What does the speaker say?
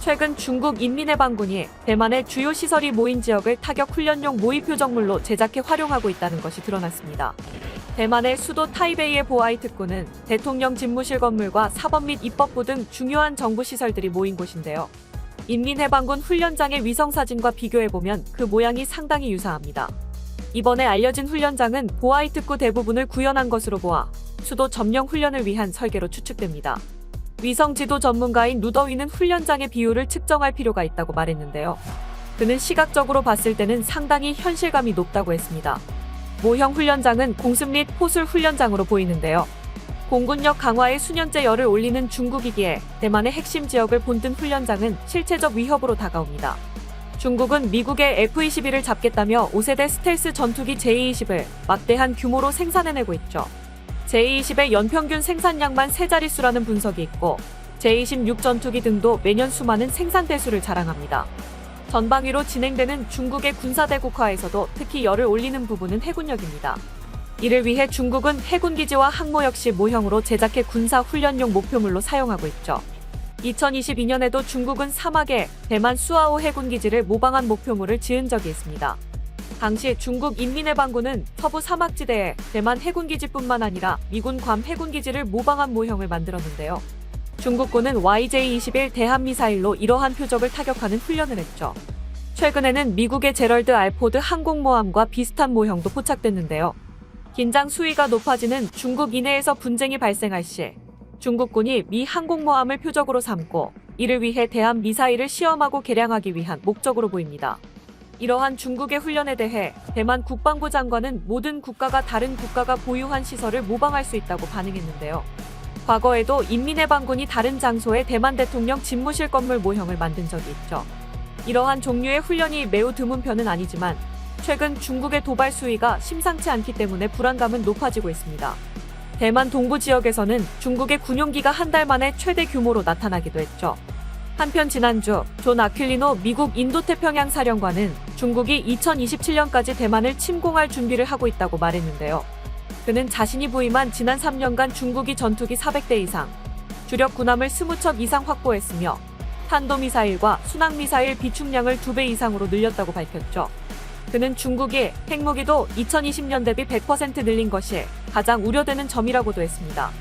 최근 중국 인민해방군이 대만의 주요 시설이 모인 지역을 타격 훈련용 모의 표적물로 제작해 활용하고 있다는 것이 드러났습니다. 대만의 수도 타이베이의 보아이 특구는 대통령 집무실 건물과 사법 및 입법부 등 중요한 정부 시설들이 모인 곳인데요. 인민해방군 훈련장의 위성사진과 비교해보면 그 모양이 상당히 유사합니다. 이번에 알려진 훈련장은 보아이 특구 대부분을 구현한 것으로 보아 수도 점령 훈련을 위한 설계로 추측됩니다. 위성지도 전문가인 루더위는 훈련장의 비율을 측정할 필요가 있다고 말했는데요. 그는 시각적으로 봤을 때는 상당히 현실감이 높다고 했습니다. 모형 훈련장은 공습 및 포술 훈련장으로 보이는데요. 공군력 강화에 수년째 열을 올리는 중국이기에 대만의 핵심 지역을 본뜬 훈련장은 실체적 위협으로 다가옵니다. 중국은 미국의 F-22를 잡겠다며 5세대 스텔스 전투기 J-20을 막대한 규모로 생산해내고 있죠. J-20의 연평균 생산량만 3자릿수라는 분석이 있고 J-26 전투기 등도 매년 수많은 생산 대수를 자랑합니다. 전방위로 진행되는 중국의 군사대국화에서도 특히 열을 올리는 부분은 해군력입니다. 이를 위해 중국은 해군기지와 항모 역시 모형으로 제작해 군사훈련용 목표물로 사용하고 있죠. 2022년에도 중국은 사막에 대만 수아오 해군기지를 모방한 목표물을 지은 적이 있습니다. 당시 중국 인민해방군은 서부 사막지대에 대만 해군기지뿐만 아니라 미군 괌 해군기지를 모방한 모형을 만들었는데요. 중국군은 YJ-21 대함미사일로 이러한 표적을 타격하는 훈련을 했죠. 최근에는 미국의 제럴드 알포드 항공모함과 비슷한 모형도 포착됐는데요. 긴장 수위가 높아지는 중국 이내에서 분쟁이 발생할 시 중국군이 미 항공모함을 표적으로 삼고 이를 위해 대함 미사일을 시험하고 개량하기 위한 목적으로 보입니다. 이러한 중국의 훈련에 대해 대만 국방부 장관은 모든 국가가 다른 국가가 보유한 시설을 모방할 수 있다고 반응했는데요. 과거에도 인민해방군이 다른 장소에 대만 대통령 집무실 건물 모형을 만든 적이 있죠. 이러한 종류의 훈련이 매우 드문 편은 아니지만 최근 중국의 도발 수위가 심상치 않기 때문에 불안감은 높아지고 있습니다. 대만 동부 지역에서는 중국의 군용기가 한 달 만에 최대 규모로 나타나기도 했죠. 한편 지난주 존 아퀼리노 미국 인도태평양 사령관은 중국이 2027년까지 대만을 침공할 준비를 하고 있다고 말했는데요. 그는 자신이 부임한 지난 3년간 중국이 전투기 400대 이상, 주력 군함을 20척 이상 확보했으며 탄도미사일과 순항미사일 비축량을 2배 이상으로 늘렸다고 밝혔죠. 그는 중국이 핵무기도 2020년 대비 100% 늘린 것이 가장 우려되는 점이라고도 했습니다.